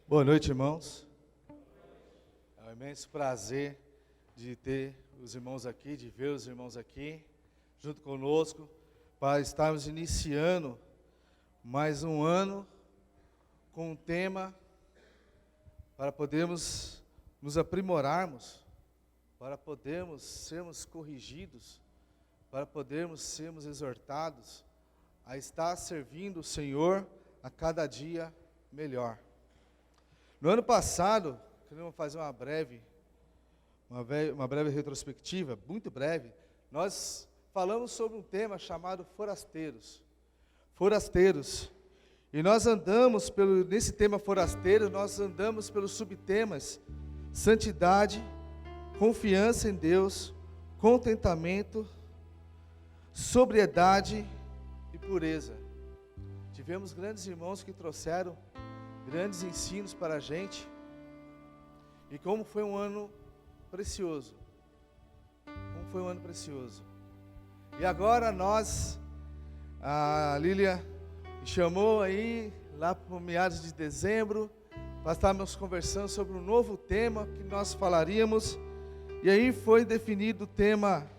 Boa noite, irmãos. É um imenso prazer de ter os irmãos aqui, de ver os irmãos aqui, junto conosco, para estarmos iniciando mais um ano com um tema para podermos nos aprimorarmos, para podermos sermos corrigidos, para podermos sermos exortados a estar servindo o Senhor a cada dia melhor. No ano passado, queremos fazer uma breve retrospectiva, muito breve. Nós falamos sobre um tema chamado forasteiros. Forasteiros. E nós andamos nesse tema forasteiro, nós andamos pelos subtemas santidade, confiança em Deus, contentamento, sobriedade e pureza. Tivemos grandes irmãos que trouxeram grandes ensinos para a gente, e como foi um ano precioso, e agora a Lília me chamou aí, lá por meados de dezembro, para estarmos conversando sobre um novo tema que nós falaríamos, e aí foi definido o tema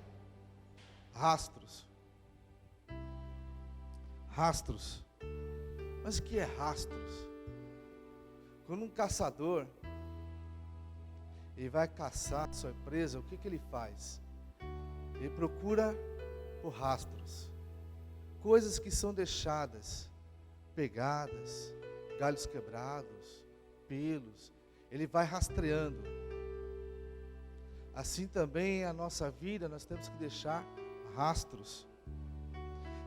rastros. Rastros. Mas o que é rastros? Quando um caçador, ele vai caçar sua presa, o que ele faz? Ele procura por rastros, coisas que são deixadas, pegadas, galhos quebrados, pelos, ele vai rastreando. Assim também a nossa vida, nós temos que deixar rastros.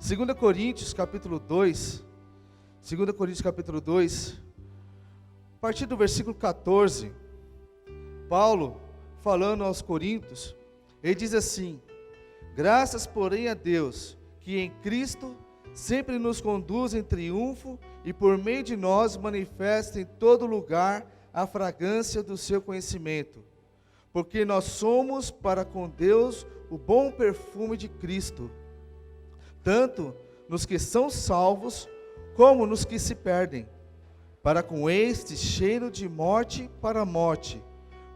2 Coríntios capítulo 2, a partir do versículo 14, Paulo, falando aos Coríntios, ele diz assim: graças, porém, a Deus, que em Cristo sempre nos conduz em triunfo e por meio de nós manifesta em todo lugar a fragrância do seu conhecimento. Porque nós somos para com Deus o bom perfume de Cristo, tanto nos que são salvos, como nos que se perdem. Para com estes cheiro de morte para morte,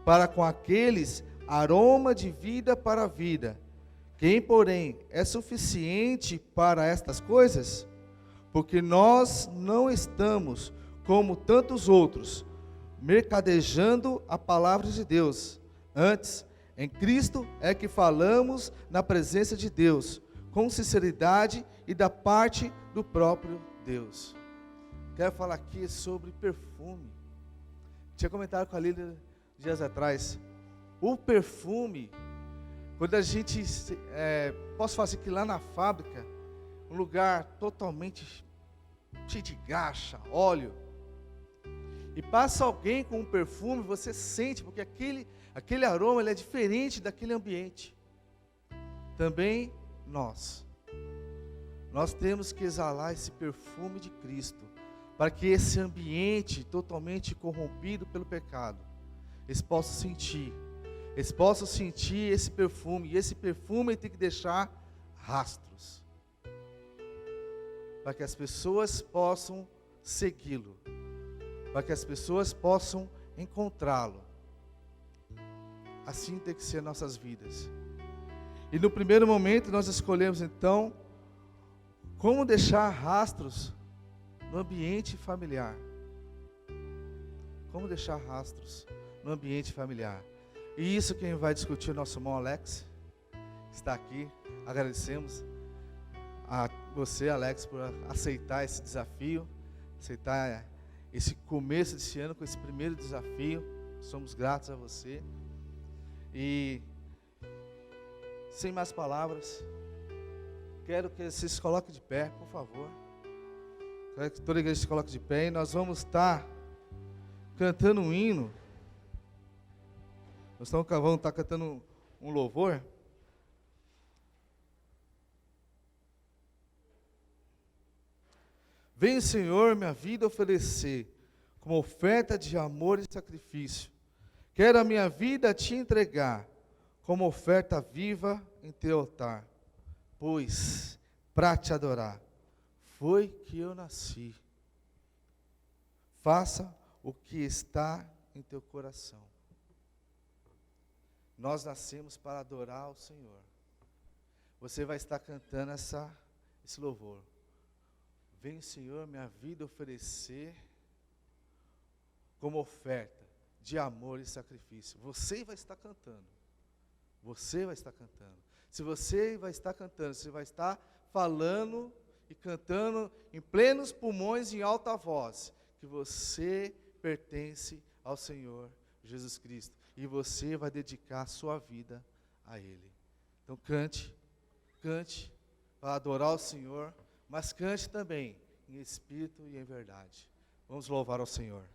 para com aqueles aroma de vida para vida. Quem, porém, é suficiente para estas coisas? Porque nós não estamos, como tantos outros, mercadejando a palavra de Deus. Antes, em Cristo é que falamos na presença de Deus, com sinceridade e da parte do próprio Deus. Quero falar aqui sobre perfume. Tinha comentado com a Lília dias atrás. O perfume, quando a gente, posso falar assim, que lá na fábrica, um lugar totalmente cheio de graxa, óleo, e passa alguém com um perfume, você sente, porque aquele aroma ele é diferente daquele ambiente. Também nós temos que exalar esse perfume de Cristo, para que esse ambiente totalmente corrompido pelo pecado, eles possam sentir esse perfume, e esse perfume tem que deixar rastros, para que as pessoas possam segui-lo, para que as pessoas possam encontrá-lo. Assim tem que ser nossas vidas. E no primeiro momento nós escolhemos então, como deixar rastros no ambiente familiar. Como deixar rastros no ambiente familiar. E isso quem vai discutir é o nosso irmão Alex, que está aqui. Agradecemos a você, Alex, por aceitar esse desafio, aceitar esse começo desse ano com esse primeiro desafio. Somos gratos a você. E sem mais palavras, quero que vocês se coloquem de pé, por favor. Quero que toda a igreja se coloque de pé, e nós vamos estar cantando um hino. Nós vamos estar cantando um louvor. Vem, Senhor, minha vida oferecer, como oferta de amor e sacrifício. Quero a minha vida te entregar, como oferta viva em teu altar. Pois, para te adorar, foi que eu nasci. Faça o que está em teu coração. Nós nascemos para adorar o Senhor. Você vai estar cantando esse louvor. Vem, Senhor, minha vida oferecer como oferta de amor e sacrifício. Você vai estar cantando. Você vai estar cantando. Se você vai estar cantando, você vai estar falando e cantando em plenos pulmões, em alta voz, que você pertence ao Senhor Jesus Cristo. E você vai dedicar a sua vida a Ele. Então cante para adorar o Senhor, mas cante também em espírito e em verdade. Vamos louvar ao Senhor.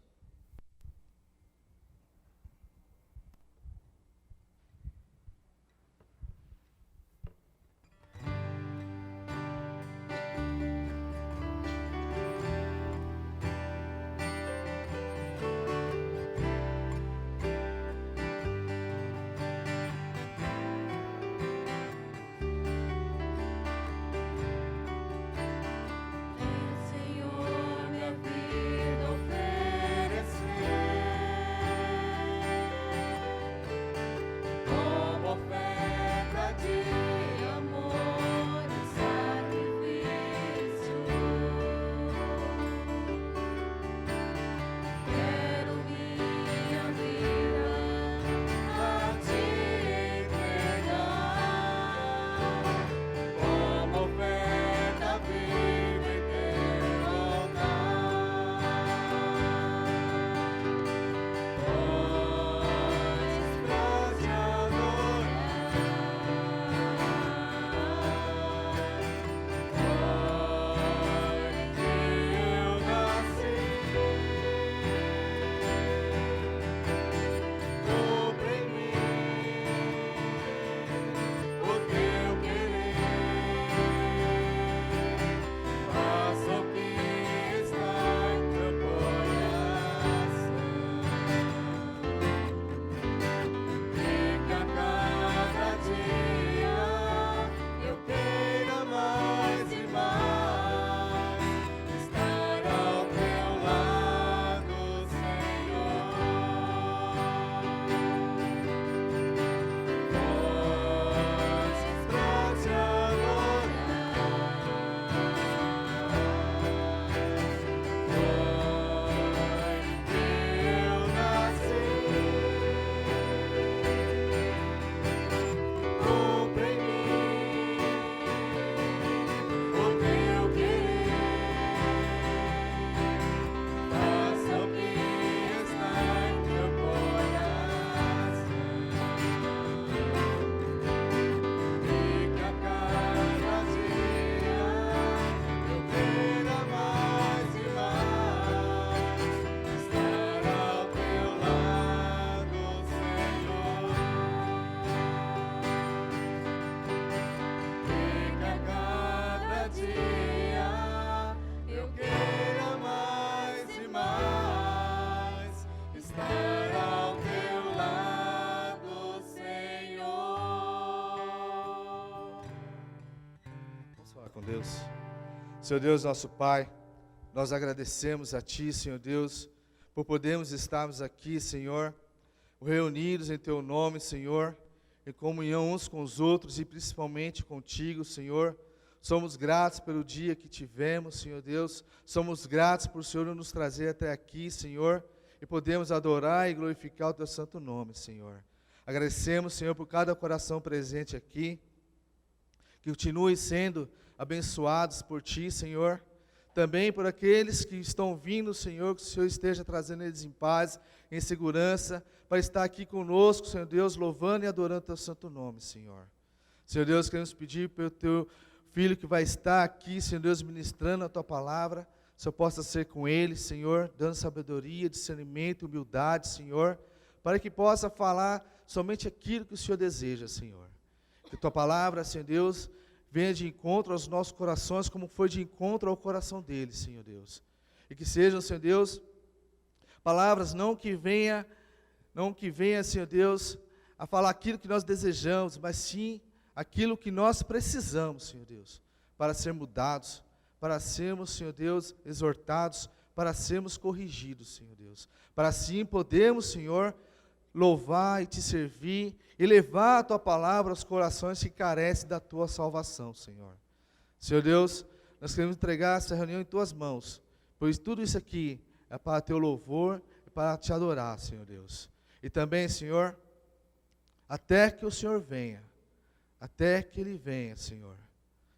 Com Deus. Senhor Deus, nosso Pai, nós agradecemos a Ti, Senhor Deus, por podermos estarmos aqui, Senhor, reunidos em Teu nome, Senhor, em comunhão uns com os outros e principalmente contigo, Senhor. Somos gratos pelo dia que tivemos, Senhor Deus. Somos gratos por o Senhor nos trazer até aqui, Senhor, e podemos adorar e glorificar o Teu santo nome, Senhor. Agradecemos, Senhor, por cada coração presente aqui, que continue sendo abençoados por Ti, Senhor. Também por aqueles que estão vindo, Senhor, que o Senhor esteja trazendo eles em paz, em segurança, para estar aqui conosco, Senhor Deus, louvando e adorando Teu santo nome, Senhor. Senhor Deus, queremos pedir pelo Teu Filho que vai estar aqui, Senhor Deus, ministrando a Tua palavra, que o Senhor possa ser com ele, Senhor, dando sabedoria, discernimento, humildade, Senhor, para que possa falar somente aquilo que o Senhor deseja, Senhor. Que Tua palavra, Senhor Deus, venha de encontro aos nossos corações, como foi de encontro ao coração deles, Senhor Deus. E que sejam, Senhor Deus, palavras não que venha, Senhor Deus, a falar aquilo que nós desejamos, mas sim aquilo que nós precisamos, Senhor Deus, para ser mudados, para sermos, Senhor Deus, exortados, para sermos corrigidos, Senhor Deus. Para assim podermos, Senhor, louvar e te servir e levar a tua palavra aos corações que carecem da tua salvação, Senhor. Senhor Deus, nós queremos entregar essa reunião em tuas mãos, pois tudo isso aqui é para teu louvor e para te adorar, Senhor Deus. E também, Senhor, até que o Senhor venha, até que Ele venha, Senhor,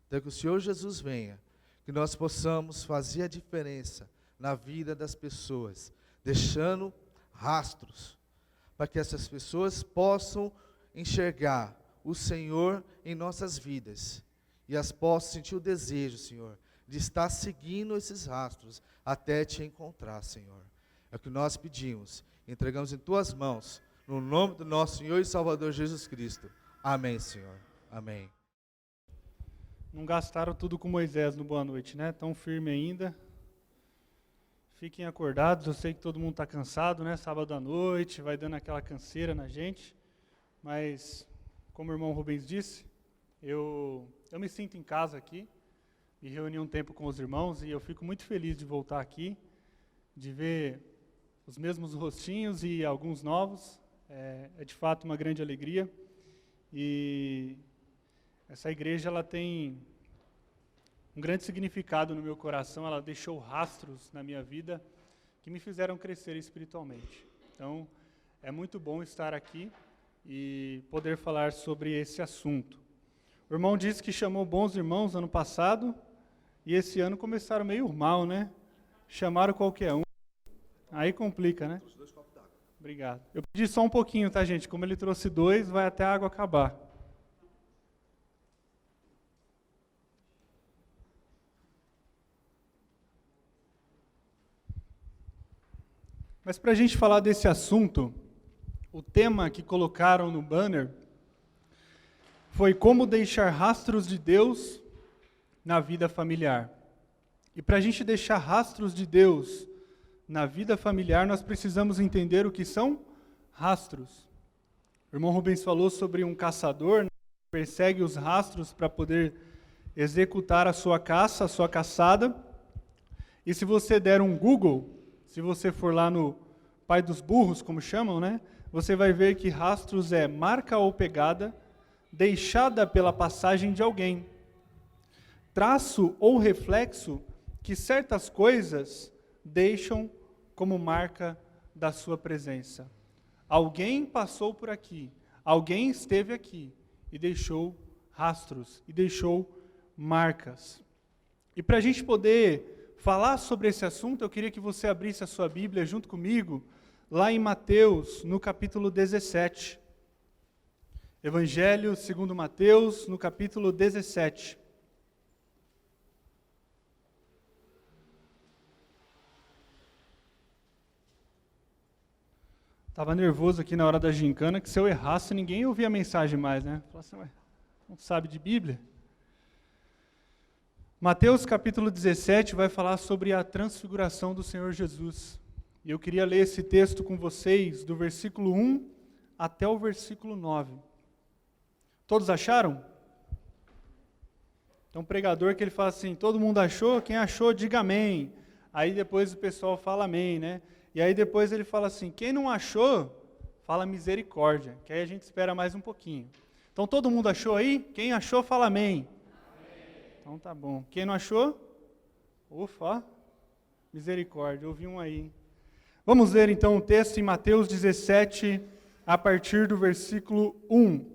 até que o Senhor Jesus venha, que nós possamos fazer a diferença na vida das pessoas, deixando rastros, para que essas pessoas possam enxergar o Senhor em nossas vidas, e as possam sentir o desejo, Senhor, de estar seguindo esses rastros, até te encontrar, Senhor. É o que nós pedimos, entregamos em tuas mãos, no nome do nosso Senhor e Salvador Jesus Cristo. Amém, Senhor. Amém. Não gastaram tudo com Moisés no Boa Noite, né? Tão firme ainda. Fiquem acordados, eu sei que todo mundo está cansado, né? Sábado à noite, vai dando aquela canseira na gente. Mas, como o irmão Rubens disse, eu me sinto em casa aqui. Me reuni um tempo com os irmãos e eu fico muito feliz de voltar aqui, de ver os mesmos rostinhos e alguns novos. É de fato uma grande alegria. E essa igreja, ela tem um grande significado no meu coração, ela deixou rastros na minha vida que me fizeram crescer espiritualmente. Então, é muito bom estar aqui e poder falar sobre esse assunto. O irmão disse que chamou bons irmãos ano passado, e esse ano começaram meio mal, né? Chamaram qualquer um, aí complica, né? Obrigado. Eu pedi só um pouquinho, tá, gente? Como ele trouxe 2, vai até a água acabar. Mas para a gente falar desse assunto, o tema que colocaram no banner foi como deixar rastros de Deus na vida familiar. E para a gente deixar rastros de Deus na vida familiar, nós precisamos entender o que são rastros. O irmão Rubens falou sobre um caçador, né, que persegue os rastros para poder executar a sua caça, a sua caçada. E se você der um Google, se você for lá no Pai dos Burros, como chamam, né, você vai ver que rastros é marca ou pegada deixada pela passagem de alguém. Traço ou reflexo que certas coisas deixam como marca da sua presença. Alguém passou por aqui, alguém esteve aqui e deixou rastros, e deixou marcas. E para a gente poder falar sobre esse assunto, eu queria que você abrisse a sua Bíblia junto comigo, lá em Mateus, no capítulo 17. Evangelho segundo Mateus, no capítulo 17. Estava nervoso aqui na hora da gincana, que se eu errasse, ninguém ouvia a mensagem mais, né? Falava assim, não sabe de Bíblia? Mateus capítulo 17 vai falar sobre a transfiguração do Senhor Jesus. E eu queria ler esse texto com vocês, do versículo 1 até o versículo 9. Todos acharam? Então o pregador que ele fala assim, todo mundo achou? Quem achou, diga amém. Aí depois o pessoal fala amém, né? E aí depois ele fala assim, quem não achou, fala misericórdia, que aí a gente espera mais um pouquinho. Então todo mundo achou aí? Quem achou, fala amém. Então tá bom. Quem não achou? Ufa, misericórdia, ouvi um aí. Vamos ler então o texto em Mateus 17, a partir do versículo 1.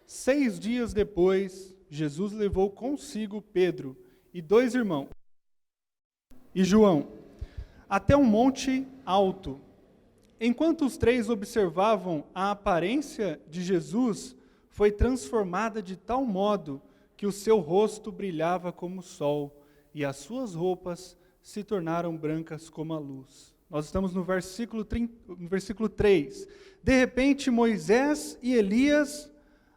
6 dias depois, Jesus levou consigo Pedro e 2 irmãos, e João, até um monte alto. Enquanto os 3 observavam, a aparência de Jesus foi transformada de tal modo que o seu rosto brilhava como o sol, e as suas roupas se tornaram brancas como a luz. Nós estamos no versículo 3. De repente, Moisés e Elias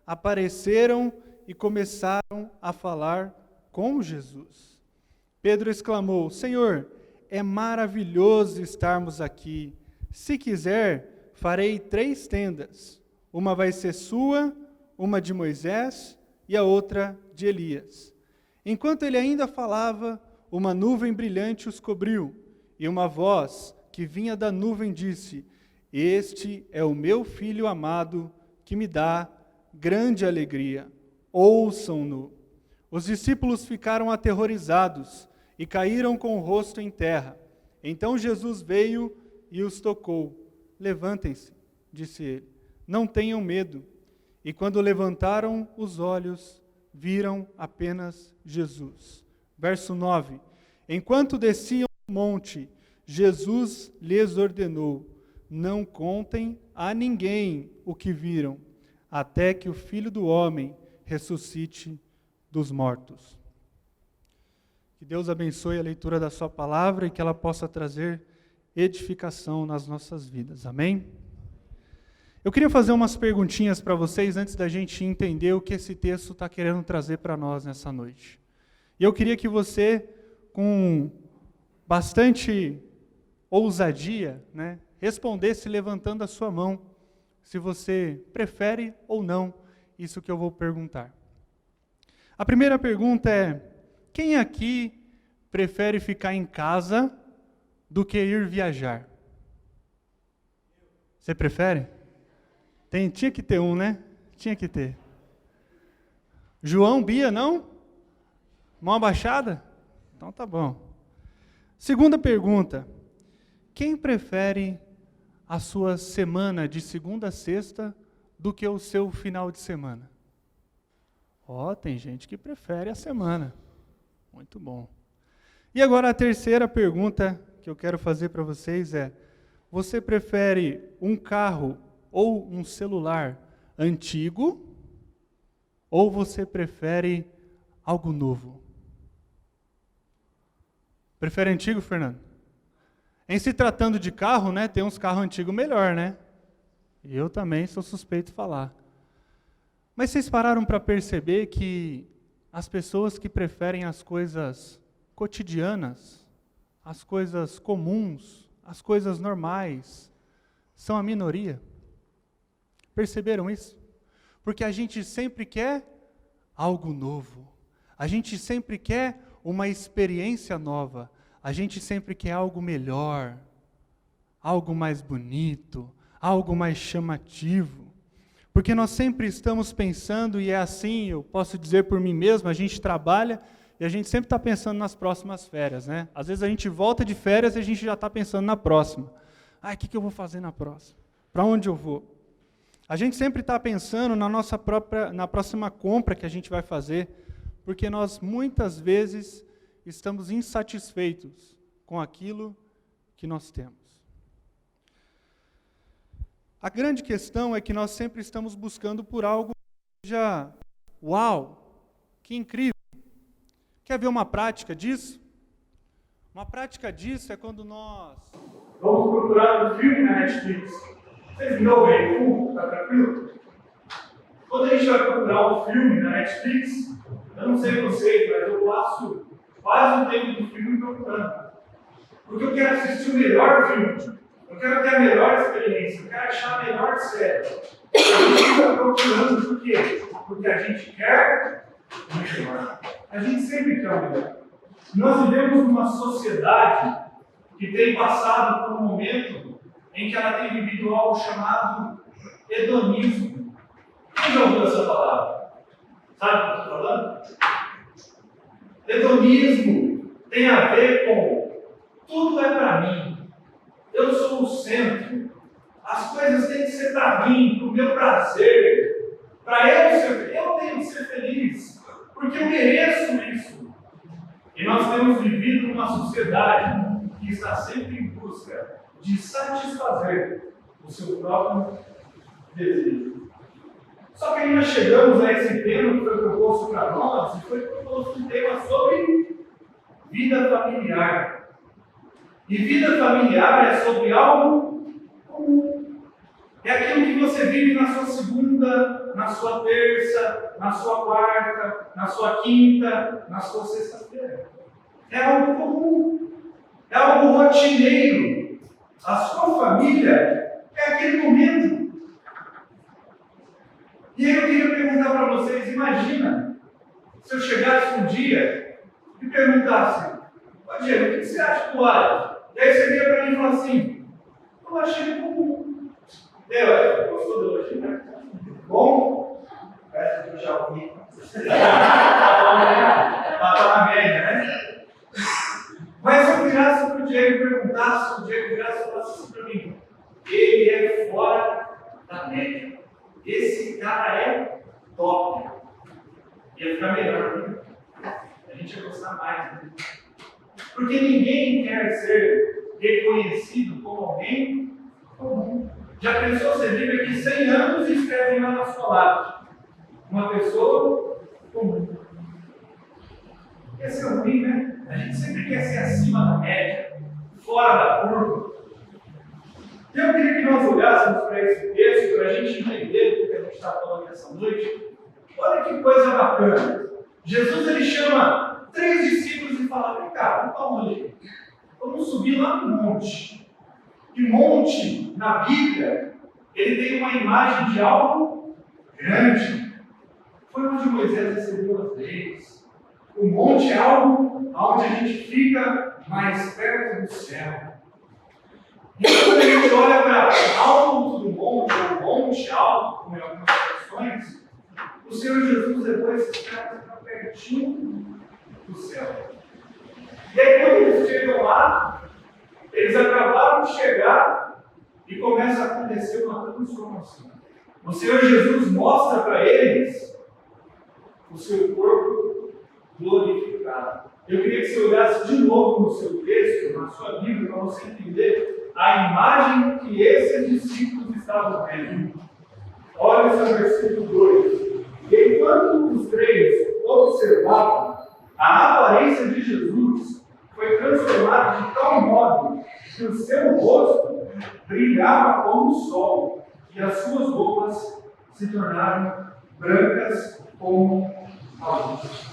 apareceram e começaram a falar com Jesus. Pedro exclamou, Senhor, é maravilhoso estarmos aqui. Se quiser, farei 3 tendas. Uma vai ser sua, uma de Moisés e a outra de Elias. Enquanto ele ainda falava, uma nuvem brilhante os cobriu, e uma voz que vinha da nuvem disse: Este é o meu filho amado, que me dá grande alegria. Ouçam-no. Os discípulos ficaram aterrorizados e caíram com o rosto em terra. Então Jesus veio e os tocou. Levantem-se, disse ele. Não tenham medo. E quando levantaram os olhos, viram apenas Jesus. Verso 9. Enquanto desciam o monte, Jesus lhes ordenou: não contem a ninguém o que viram, até que o Filho do Homem ressuscite dos mortos. Que Deus abençoe a leitura da sua palavra e que ela possa trazer edificação nas nossas vidas. Amém? Eu queria fazer umas perguntinhas para vocês antes da gente entender o que esse texto está querendo trazer para nós nessa noite. E eu queria que você, com bastante ousadia, respondesse levantando a sua mão, se você prefere ou não isso que eu vou perguntar. A primeira pergunta é: quem aqui prefere ficar em casa do que ir viajar? Você prefere? Tinha que ter um, né? Tinha que ter. João, Bia, não? Mão abaixada? Então tá bom. Segunda pergunta: quem prefere a sua semana de segunda a sexta do que o seu final de semana? Tem gente que prefere a semana. Muito bom. E agora a terceira pergunta que eu quero fazer para vocês é: você prefere um carro ou um celular antigo, ou você prefere algo novo? Prefere antigo, Fernando? Em se tratando de carro, tem uns carros antigos melhor, E eu também sou suspeito de falar. Mas vocês pararam para perceber que as pessoas que preferem as coisas cotidianas, as coisas comuns, as coisas normais, são a minoria? Perceberam isso? Porque a gente sempre quer algo novo. A gente sempre quer uma experiência nova. A gente sempre quer algo melhor, algo mais bonito, algo mais chamativo. Porque nós sempre estamos pensando, e é assim, eu posso dizer por mim mesmo, a gente trabalha e a gente sempre está pensando nas próximas férias, Às vezes a gente volta de férias e a gente já está pensando na próxima. O que eu vou fazer na próxima? Para onde eu vou? A gente sempre está pensando na próxima compra que a gente vai fazer, porque nós muitas vezes estamos insatisfeitos com aquilo que nós temos. A grande questão é que nós sempre estamos buscando por algo que seja uau, que incrível. Quer ver uma prática disso? Uma prática disso é quando nós vamos procurar um filme na Netflix. Vocês me ouvem? Tá tranquilo? Quando a gente vai procurar um filme na Netflix, eu não sei vocês, mas eu passo quase um tempo do filme procurando. Porque eu quero assistir o melhor filme. Eu quero ter a melhor experiência. Eu quero achar a melhor série. A gente está procurando por quê? Porque a gente quer o melhor. A gente sempre quer o melhor. Nós vivemos numa sociedade que tem passado por um momento em que ela tem vivido algo chamado hedonismo. Quem já ouviu essa palavra? Sabe o que eu estou falando? Hedonismo tem a ver com tudo é para mim. Eu sou o centro. As coisas têm que ser para mim, para o meu prazer. Para eu tenho que ser feliz, porque eu mereço isso. E nós temos vivido numa sociedade que está sempre em busca de satisfazer o seu próprio desejo. Só que aí nós chegamos a esse tema que foi proposto para nós, e foi proposto um tema sobre vida familiar. E vida familiar é sobre algo comum. É aquilo que você vive na sua segunda, na sua terça, na sua quarta, na sua quinta, na sua sexta-feira. É algo comum. É algo rotineiro. A sua família é aquele momento. E aí eu queria perguntar para vocês, imagina se eu chegasse um dia e perguntasse: ô Diego, o que você acha do Alex? E aí você vira para mim e fala assim, eu achei comum. Deu, gostou do elogio, né? Bom? Parece que eu já ouvi. Tá na média, né? Mas se eu virasse para o Diego e perguntasse, o Diego virasse e falasse assim para mim, ele é fora da média. Esse cara é top. Ia ficar melhor, né? A gente ia gostar mais, né? Porque ninguém quer ser reconhecido como alguém comum. Já pensou, você vive aqui 100 anos e escreve lá na sua lápide? Uma pessoa comum. Ia ser ruim, né? A gente sempre quer ser acima da média, fora da curva. Eu queria que nós olhássemos para esse texto, para a gente entender o que a gente está falando nessa noite. Olha que coisa bacana. Jesus ele chama 3 discípulos e fala: vem cá, vamos ali. Vamos subir lá no monte. E monte, na Bíblia, ele tem uma imagem de algo grande. Foi onde Moisés recebeu as leis. O monte é algo onde a gente fica mais perto do céu. E quando a gente olha para alto do monte, ou monte alto, como em algumas versões, o Senhor Jesus levou esses caras para pertinho do céu. E aí, quando eles chegam lá, eles acabaram de chegar e começa a acontecer uma transformação. O Senhor Jesus mostra para eles o seu corpo glorificado. Eu queria que você olhasse de novo no seu texto, na sua Bíblia, para você entender a imagem que esses discípulos estavam vendo. Olha esse versículo 2. Enquanto os 3 observavam, a aparência de Jesus foi transformada de tal modo que o seu rosto brilhava como o sol e as suas roupas se tornaram brancas como a luz.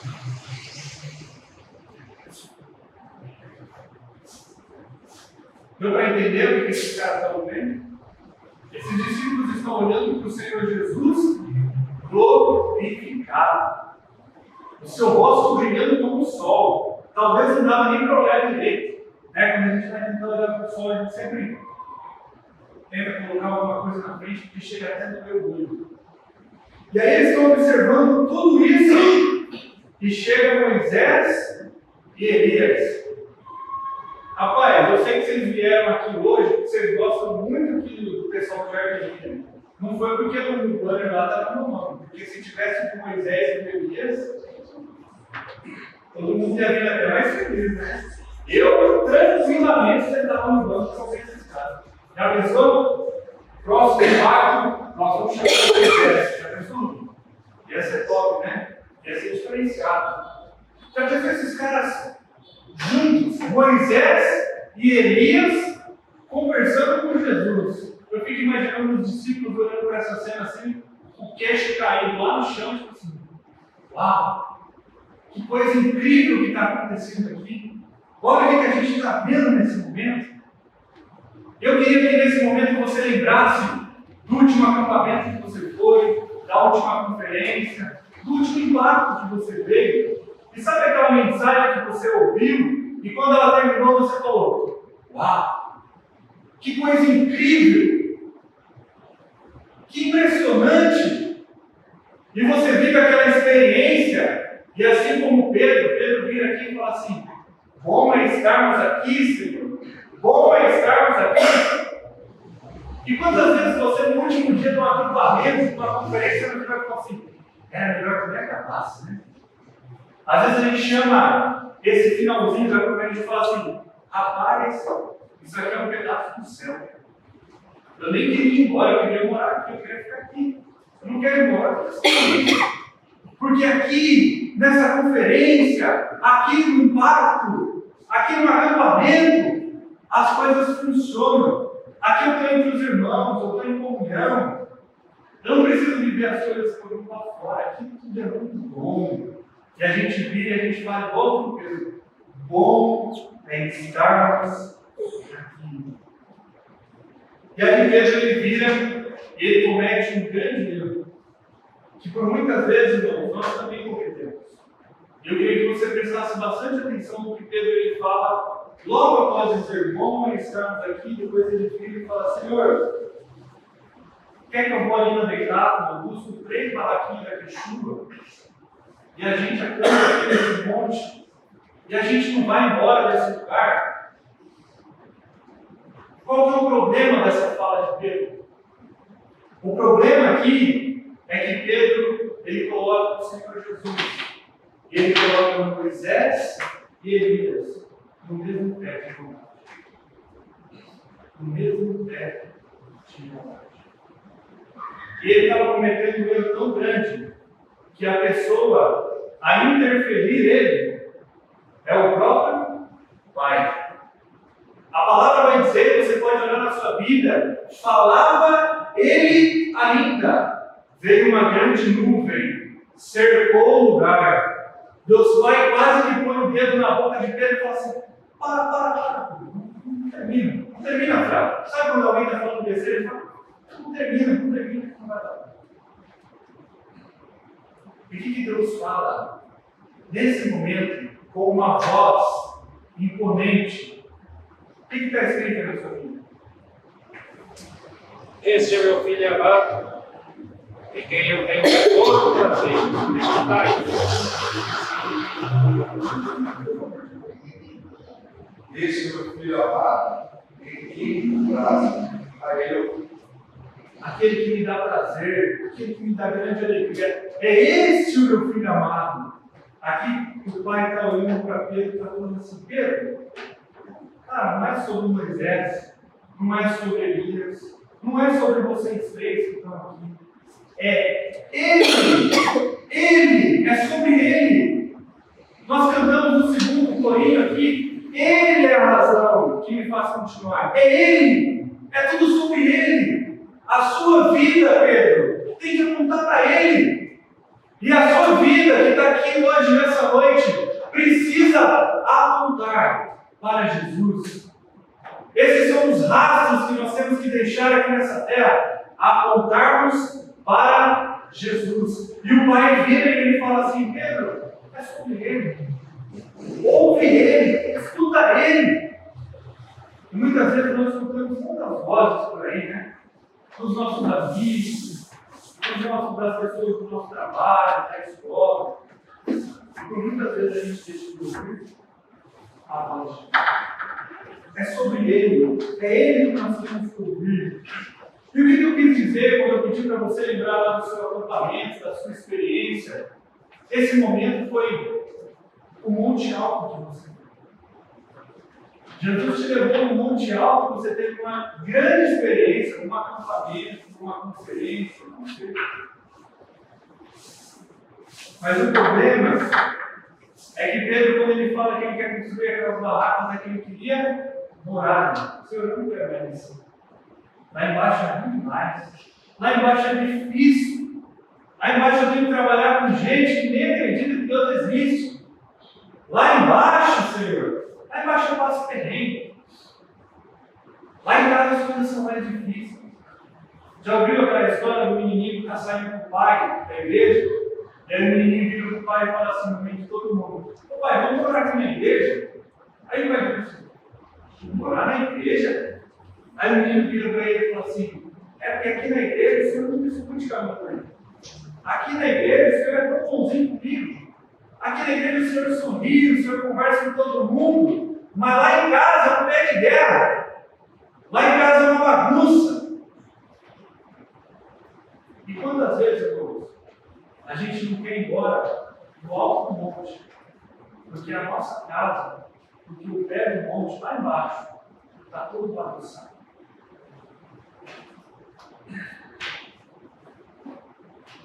Deu para entender o que esses caras estão vendo? Esses discípulos estão olhando para o Senhor Jesus glorificado. O seu rosto brilhando como o sol. Talvez não dava nem para olhar direito. Né? Quando a gente vai tentando olhar para o sol, a gente sempre tenta colocar alguma coisa na frente que chega até no meu olho. E aí eles estão observando tudo isso e chega Moisés e Elias. Rapaz, eu sei que vocês vieram aqui hoje porque vocês gostam muito aqui do pessoal do Jardim. Não foi porque o banner lá estava no nome, porque se tivesse com Moisés e Elias, todo mundo ia vir até mais feliz, né? Eu tranquilamente sentava no banco para ver esses caras. Já pensou? Próximo pacto, nós vamos chamar de Moisés. Já pensou? Ia ser top, né? Ia ser diferenciado. Já pensou esses caras juntos, Moisés e Elias, conversando com Jesus? Eu fico imaginando os discípulos olhando para essa cena assim, o queixo caído lá no chão, tipo assim: uau, que coisa incrível que está acontecendo aqui. Olha o que a gente está vendo nesse momento. Eu queria que nesse momento você lembrasse do último acampamento que você foi, da última conferência, do último impacto que você veio. E sabe aquela mensagem que você ouviu e quando ela terminou você falou: uau, que coisa incrível! Que impressionante! E você vive aquela experiência, e assim como Pedro vira aqui e fala assim: bom é estarmos aqui, Senhor, bom é estarmos aqui. E quantas vezes você, no último dia de um acampamento, de uma conferência, você vai falar assim: era melhor que nem acabasse, né? Às vezes a gente chama esse finalzinho da conferência e fala assim: rapaz, isso aqui é um pedaço do céu. Eu nem queria ir embora, eu queria morar aqui, eu queria ficar aqui. Eu não quero ir embora, porque aqui, nessa conferência, aqui no impacto, aqui no acampamento, as coisas funcionam. Aqui eu estou entre os irmãos, eu estou em comunhão. Eu não preciso viver as coisas por um lá fora. Aqui tudo é muito bom. E a gente vira e a gente fala igual o Pedro: bom é estarmos aqui. E aí Pedro ele vira e ele comete um grande erro, que por muitas vezes, irmãos, nós também cometemos. Eu queria que você prestasse bastante atenção no que Pedro ele fala logo após os sermões, estarmos aqui, depois ele vira e fala: Senhor, quer que eu vou ali na Decápolis, eu busco 3 balaquinhos da quechua, e a gente acampa aqui nesse monte, e a gente não vai embora desse lugar? Qual que é o problema dessa fala de Pedro? O problema aqui é que Pedro, ele coloca o Senhor Jesus, e ele coloca Moisés e Elias no mesmo pé de igualdade. No mesmo pé de igualdade. E ele estava cometendo um erro tão grande que a pessoa a interferir ele é o próprio Pai. A palavra vai dizer, você pode olhar na sua Bíblia, falava ele ainda. Veio uma grande nuvem, cercou o lugar. Deus Pai quase que põe o dedo na boca de Pedro e fala assim: para, não termina a frase. Sabe quando alguém está falando besteira e fala: não termina, não vai dar. E o que Deus fala nesse momento com uma voz imponente? O que está escrito aí na sua Bíblia? Esse é meu filho amado, em quem eu tenho todo prazer em escutar. Esse é o meu filho amado, em quem traz a ele. Aquele que me dá prazer, aquele que me dá grande alegria. É este o meu filho amado. Aqui o pai está olhando para Pedro e está falando assim: Pedro, cara, não é sobre Moisés, não é sobre Elias, não é sobre vocês 3 que estão aqui. É ele, é sobre ele. Nós cantamos o 2º corinho aqui. Ele é a razão que me faz continuar. É ele, é tudo sobre ele. A sua vida, Pedro, tem que apontar para ele. E a sua vida que está aqui hoje, nessa noite, precisa apontar para Jesus. Esses são os rastros que nós temos que deixar aqui nessa terra. Apontarmos para Jesus. E o Pai vira e ele fala assim: Pedro, é sobre ele. Ouve ele, escuta ele. E muitas vezes nós escutamos muitas vozes por aí, né? Dos nossos amigos, das pessoas do nosso trabalho, da escola. E por muitas vezes a gente deixa de ouvir a voz de Deus. É sobre ele, é ele que nós temos que ouvir. E o que eu quis dizer quando eu pedi para você lembrar lá do seu acampamento, da sua experiência? Esse momento foi o monte alto que você teve. Jesus te levou no monte alto, você teve uma grande experiência, um acampamento, uma conferência, não sei. Mas o problema é que Pedro, quando ele fala que ele quer construir aquelas barracas, é que ele queria morar. O Senhor não quer mais isso. Lá embaixo é muito mais. Lá embaixo é difícil. Lá embaixo eu tenho que trabalhar com gente que nem acredita que Deus existe. Lá embaixo, Senhor, lá embaixo eu passo perrengue. Lá em casa as coisas são mais difíceis. Já ouviu aquela história do menininho que está saindo com o pai da igreja? E aí o menininho vira para o pai e fala assim, no meio de todo mundo: ô pai, vamos morar aqui na igreja? Aí ele vai dizer assim: morar na igreja? Aí o menino vira para ele e fala assim: é porque aqui na igreja o senhor não discute com a minha mãe. Aqui na igreja o senhor é tão bonzinho comigo. Aqui na igreja o senhor sorri, o senhor conversa com todo mundo. Mas lá em casa é um pé de guerra. Lá em casa é uma bagunça. E quantas vezes, irmãos, a gente não quer ir embora do alto do monte, porque a nossa casa, porque o pé do monte lá embaixo está todo bagunçado.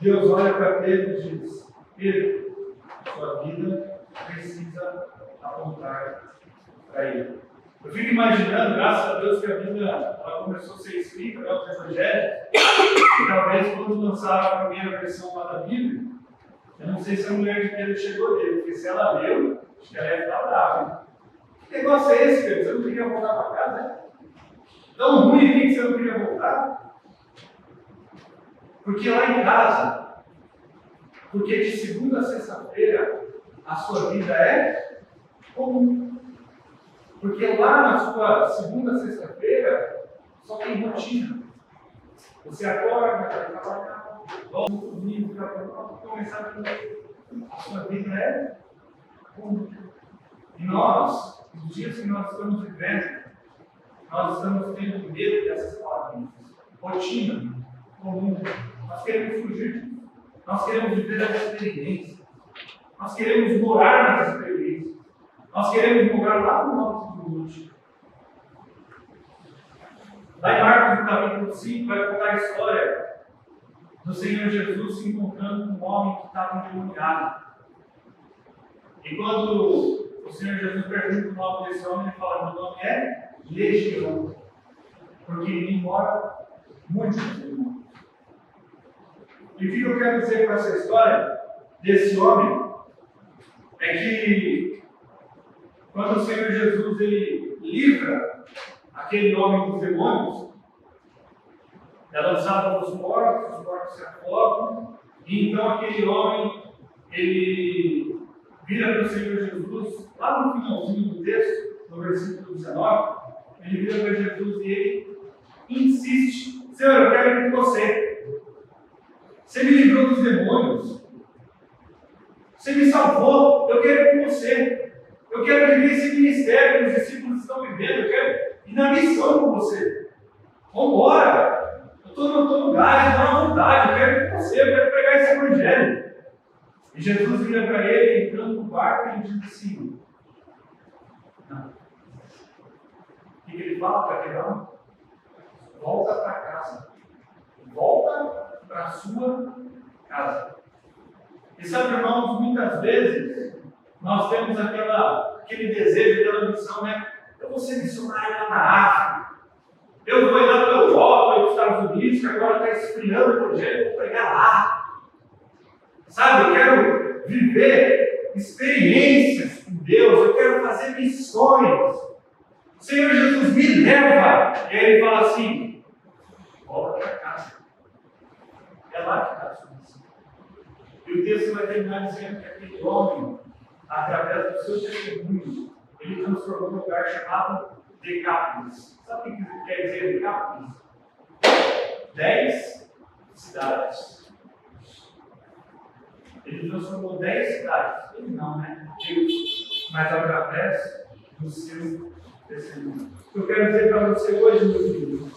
Deus olha para Pedro e diz: Pedro, sua vida precisa apontar para Ele. Eu fico imaginando, graças a Deus, que a Bíblia ela começou a ser escrita, né, os evangelhos, e talvez quando lançaram a primeira versão lá da Bíblia, eu não sei se a mulher de Pedro chegou dele, porque se ela leu, acho que ela ia ficar brava. Hein? Que negócio é esse, Pedro? Você não queria voltar para casa? Né? Tão ruim aqui que você não queria voltar? Porque lá em casa, porque de segunda a sexta-feira, a sua vida é comum. Porque lá na sua segunda, sexta-feira, só tem rotina. Você acorda, vai trabalhar, volta no domingo, vai começar a sua vida é comum. E nós, nos dias que nós estamos vivendo, nós estamos tendo medo dessas palavras. Rotina, comum. Nós queremos fugir disso. Nós queremos viver as experiências. Nós queremos morar nas experiências. Nós queremos morar lá no alto do monte. Lá em Marcos, no capítulo 5, vai contar a história do Senhor Jesus se encontrando com um homem que estava endemoniado. E quando o Senhor Jesus pergunta o nome desse homem, ele fala: meu nome é Legião, porque em mim mora muitos demônios. E o que eu quero dizer com essa história desse homem é que quando o Senhor Jesus ele livra aquele homem dos demônios, é lançado nos porcos, os porcos se afogam, e então aquele homem ele vira para o Senhor Jesus, lá no finalzinho do texto, no versículo 19, ele vira para Jesus e ele insiste: Senhor, eu quero ir com você. Você me livrou dos demônios. Você me salvou. Eu quero ir com você. Eu quero viver esse ministério que os discípulos estão vivendo. Eu quero ir na missão com você. Vamos embora. Eu estou no lugar, estou na vontade. Eu quero ir com você. Eu quero pregar esse evangelho. E Jesus vira para ele, entrando no barco, e ele diz assim: não. O que ele fala para aquele homem? Volta para casa. Volta para a sua casa. E sabe, irmãos, muitas vezes nós temos aquele desejo, aquela missão, né? Eu vou ser missionário lá na África. Eu vou ir lá para a Europa, para os Estados Unidos, que agora está esfriando o projeto, eu vou pregar lá. Sabe, eu quero viver experiências com Deus, eu quero fazer missões. O Senhor Jesus me leva. E aí ele fala assim: volta para casa. É lá que está a sua missão. E o texto vai terminar dizendo que aquele homem, através do seu testemunho, ele transformou um lugar chamado Decápolis. Sabe o que quer dizer Decápolis? 10 cidades. Ele transformou 10 cidades. Ele não, né? Deus. Mas através do seu testemunho. O que eu quero dizer para você hoje, meu filho: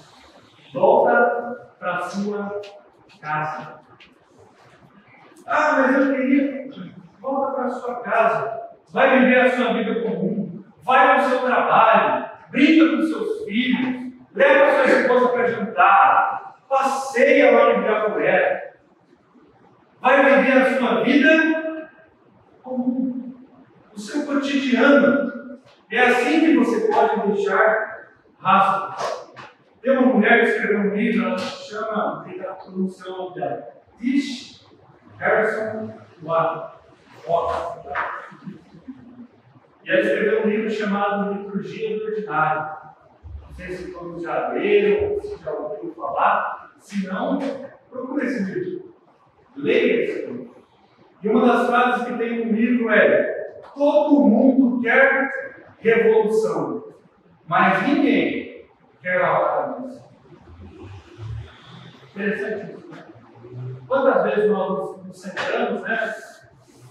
volta para a sua casa. Ah, mas eu queria. Volta para a sua casa. Vai viver a sua vida comum. Vai ao seu trabalho. Brinca com seus filhos. Leva a sua esposa para jantar. Passeia lá no Ibirapuera. Vai viver a sua vida comum. O seu cotidiano. É assim que você pode deixar rastro. Tem uma mulher que escreveu um livro, ela se chama, quem está pronunciando o nome dela? Tish Harrison Watt. E ela escreveu um livro chamado Liturgia do Ordinário. Não sei se todos já leram, se já ouviram falar. Se não, procure esse livro. Leia esse livro. E uma das frases que tem no livro é: todo mundo quer revolução, mas ninguém quer lavar a cabeça. Interessante isso, né? Quantas vezes nós nos sentamos, né,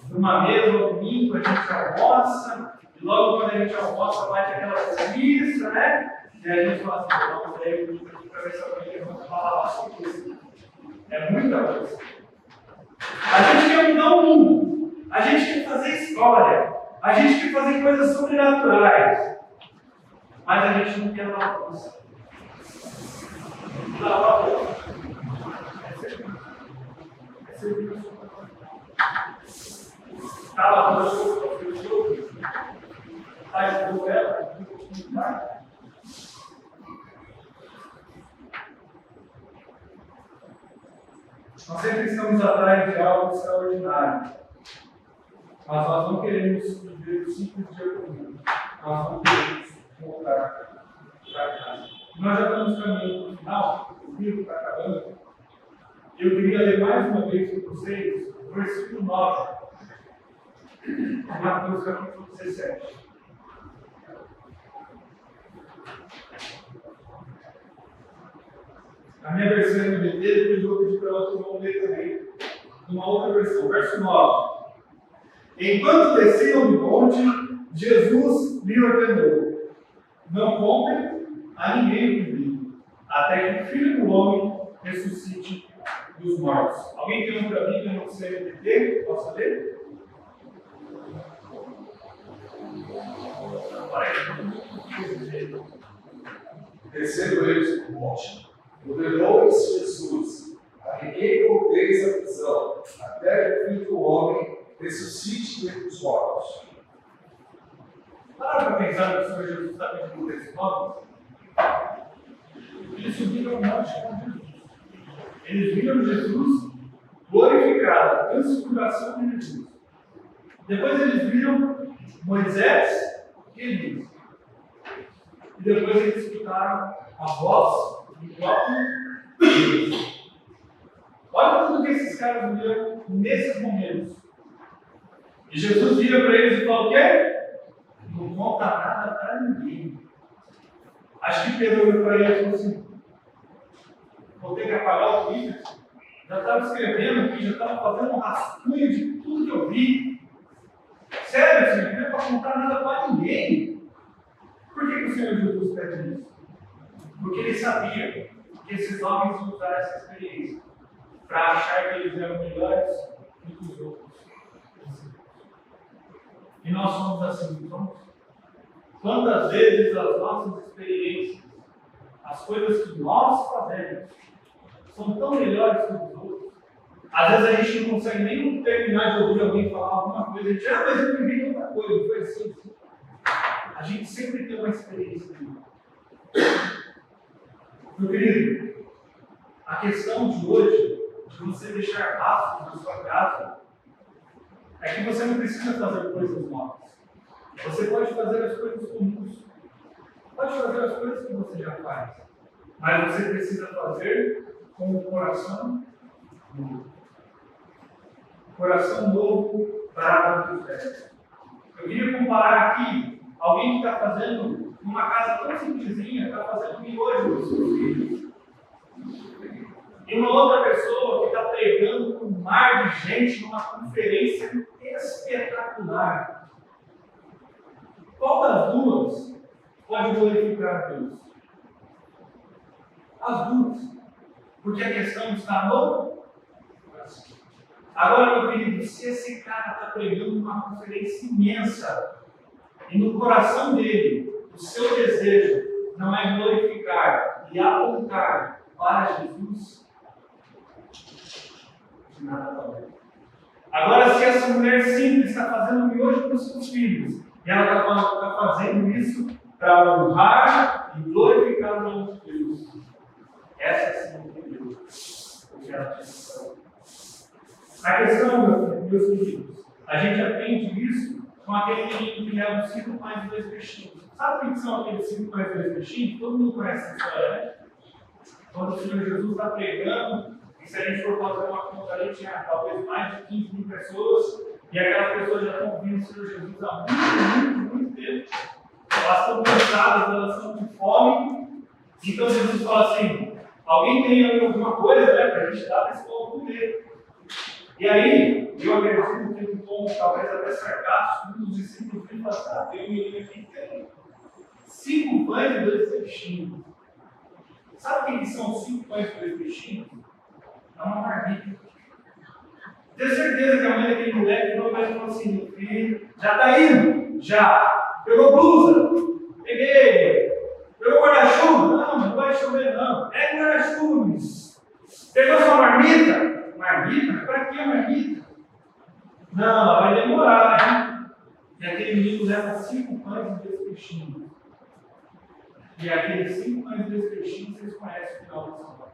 numa mesa ao domingo, a gente almoça, e logo quando a gente almoça, bate aquela preguiça, né? E a gente fala assim: vamos ler para ver se alguém levanta para lavar sobre isso. É muita coisa. A gente quer mudar o mundo, a gente quer fazer história, a gente quer fazer coisas sobrenaturais, mas a gente não quer lavar a louça. Lavar a louça é serviço. Está lavando a louça para os seus outros? Está escovando ela? Nós sempre estamos atrás de algo extraordinário. Mas nós não queremos viver o simples dia comum. Nós não queremos voltar para casa. Nós já estamos caminhando para o final, o livro está acabando. Eu queria ler mais uma vez com vocês o versículo 9, Mateus capítulo 17. A minha versão é NVT, depois eu vou pedir para outros vão ler também. Uma outra versão, verso 9. Enquanto desciam do monte, Jesus lhe ordenou: não contem a ninguém o que viram, até que o Filho do Homem ressuscite dos mortos. Alguém tem outra Bíblia no CNBT? Posso ler? Descendo eles do monte, ordenou-lhes Jesus: a ninguém conteis a prisão, até que o Filho do Homem ressuscite dentre os mortos. Para para pensar no que o Senhor Jesus está pedindo para esses homens. Eles subiram ao monte com Jesus. Eles viram Jesus glorificado, a transfiguração de Jesus. Depois eles viram Moisés e Elias. E depois eles escutaram a voz do próprio Deus. Olha tudo que esses caras viram nesses momentos. E Jesus vira para eles e fala o quê? Não conta nada para ninguém. Acho que Pedro olhou para ele e falou assim: vou ter que apagar o Twitter. Já estava escrevendo aqui, já estava fazendo um rascunho de tudo que eu vi. Sério, Senhor, não é para contar nada para ninguém. Por que o Senhor Jesus pede isso? Porque ele sabia que esses homens iam usar essa experiência para achar que eles eram melhores do que os outros. E nós somos assim, não somos? Quantas vezes as nossas experiências, as coisas que nós fazemos, são tão melhores que os outros. Às vezes a gente não consegue nem terminar de ouvir alguém falar alguma coisa, a gente, mas eu vivi outra coisa, foi assim. A gente sempre tem uma experiência melhor. Meu querido, a questão de hoje, de você deixar rastros na sua casa, é que você não precisa fazer coisas novas. Você pode fazer as coisas comuns. Pode fazer as coisas que você já faz. Mas você precisa fazer com o coração novo. Coração novo para a água dos velhos. Eu queria comparar aqui alguém que está fazendo numa casa tão simplesinha, está fazendo miojo dos seus filhos. E uma outra pessoa que está pregando com um mar de gente numa conferência espetacular. Qual das duas pode glorificar a Deus? As duas. Porque a questão está no coração. Agora, meu querido, se esse cara está pregando uma conferência imensa e no coração dele, o seu desejo não é glorificar e apontar para Jesus, de nada valeu. Agora, se essa mulher simples está fazendo miojo para os seus filhos, e ela está fazendo isso para honrar e glorificar o nome de Deus, essa sim é Deus. Porque ela tinha. A questão, meus queridos, a gente aprende isso com aquele menino que leva 5 pães e 2 peixinhos. Sabe o que são aqueles 5 pães e 2 peixinhos? Todo mundo conhece essa história, né? Quando o Senhor Jesus está pregando, e se a gente for fazer uma conta ali, tinha talvez mais de 15 mil pessoas, e aquelas pessoas já estão ouvindo o Senhor Jesus há muito tempo. Elas estão cansadas, elas estão com fome. Então Jesus fala assim: alguém tem alguma coisa, né, para a gente dar para esse povo comer. E aí, eu acredito que um tom talvez até sarcástico, um dos discípulos viram e falaram: tem um menino aqui que tem 5 pães e 2 peixinhos. Sabe o que são 5 pães e 2 peixinhos? É uma marmita. Tenho certeza que a mãe daquele moleque não vai falar assim: meu filho, já está indo? Já. Pegou blusa? Peguei. Pegou guarda-chuva? Não, não vai chover não. Pega o guarda-chuva. Pegou sua marmita? Marmita? Para que a marmita? Não, vai demorar, né? E aquele menino leva 5 pães e 2 peixinhos. E aqueles 5 pães e 2 peixinhos, vocês conhecem o final da história.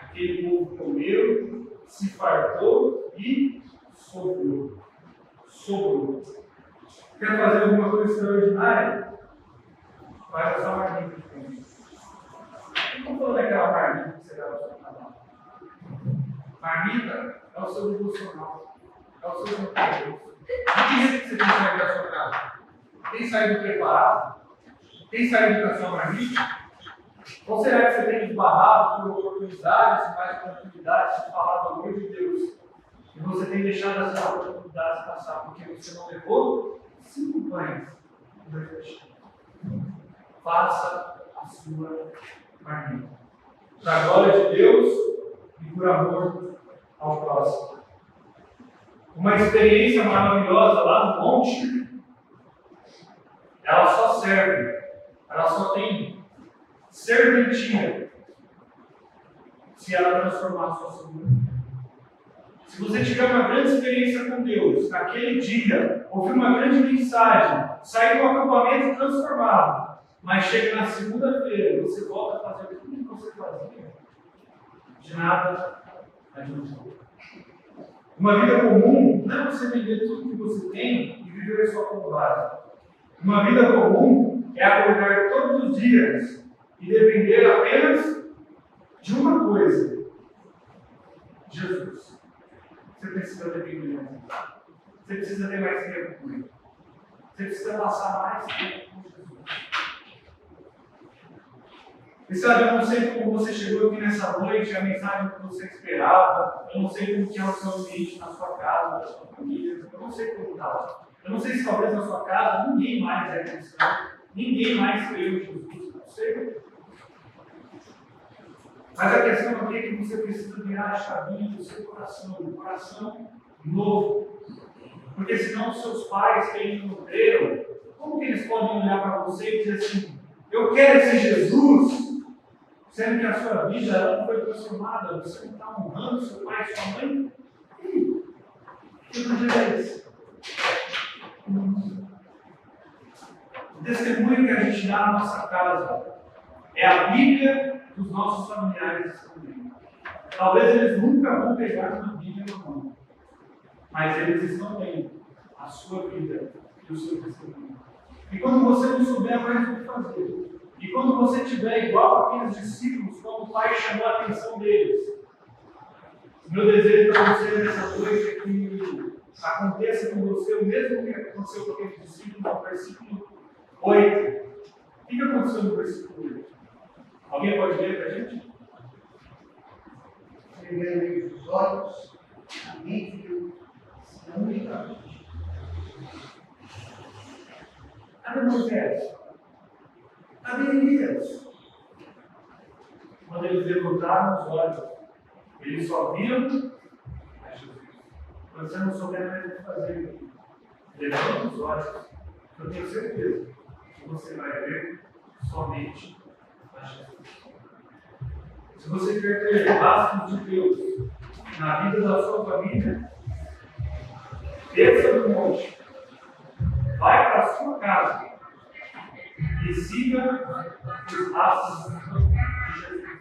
Aquele povo comeu, se fartou e sobrou. Sobrou. Quer fazer alguma coisa extraordinária? Faz essa marmita de comida. Eu não estou falando daquela marmita que você dá no seu trabalho. Marmita é o seu devocional. É o seu compromisso. De que jeito que você tem que sair da sua casa? Tem saído preparado? Tem saído da sua marmita? Ou será que você tem esbarrado por oportunidades, mais oportunidades de falar do amor de Deus? E você tem deixado essas oportunidades passar porque você não levou 5 pães e 2 peixes. Faça a sua marmita. Para a glória de Deus e por amor ao próximo. Uma experiência maravilhosa lá no monte, ela só serve, ela só tem serventia se ela transformar a sua vida. Se você tiver uma grande experiência com Deus, naquele dia, ouvir uma grande mensagem, sair do acampamento transformado, mas chega na segunda-feira e você volta a fazer tudo que você fazia, de nada adiantou. Uma vida comum não é você vender tudo que você tem e viver só como base. Uma vida comum é acordar todos os dias e depender apenas de uma coisa: Jesus. Você precisa depender mais. Você precisa ter mais tempo com Ele. Você precisa passar mais tempo com Jesus. E sabe, eu não sei como você chegou aqui nessa noite, a mensagem que você esperava, eu não sei como que é o seu ambiente na sua casa, na sua família, eu não sei como está. Eu não sei se talvez na sua casa ninguém mais é cristão, ninguém mais creu em Jesus, não sei. Mas a questão aqui é que você precisa virar a chavinha do seu coração, um coração novo. Porque senão os seus pais que ainda não creram, como que eles podem olhar para você e dizer assim, eu quero esse Jesus, sendo que a sua vida ela não foi transformada, você não está honrando seu pai e sua mãe? Que projeto é esse? O testemunho que a gente dá na nossa casa é a Bíblia dos nossos familiares também. Talvez eles nunca vão pegar uma Bíblia na mão, mas eles estão vendo a sua vida e o seu testemunho. E quando você não souber mais o que fazer, e quando você estiver igual aqueles discípulos, quando o Pai chamou a atenção deles, meu desejo para você nessa noite é que aconteça com você o mesmo que aconteceu com aqueles discípulos no versículo 8. O que aconteceu no versículo 8? Alguém pode ler para a gente? Primeiro os olhos, a mente, não ligamos. Cadê Moisés? Cadê Elias? Quando eles levantaram os olhos, eles só viram a Jesus. Quando você não souber mais o que fazer, levanta os olhos, eu tenho certeza que você vai ver somente a Jesus. Se você quer ter rastros de Deus na vida da sua família, desça do monte, vai para a sua casa e siga os rastros de Jesus.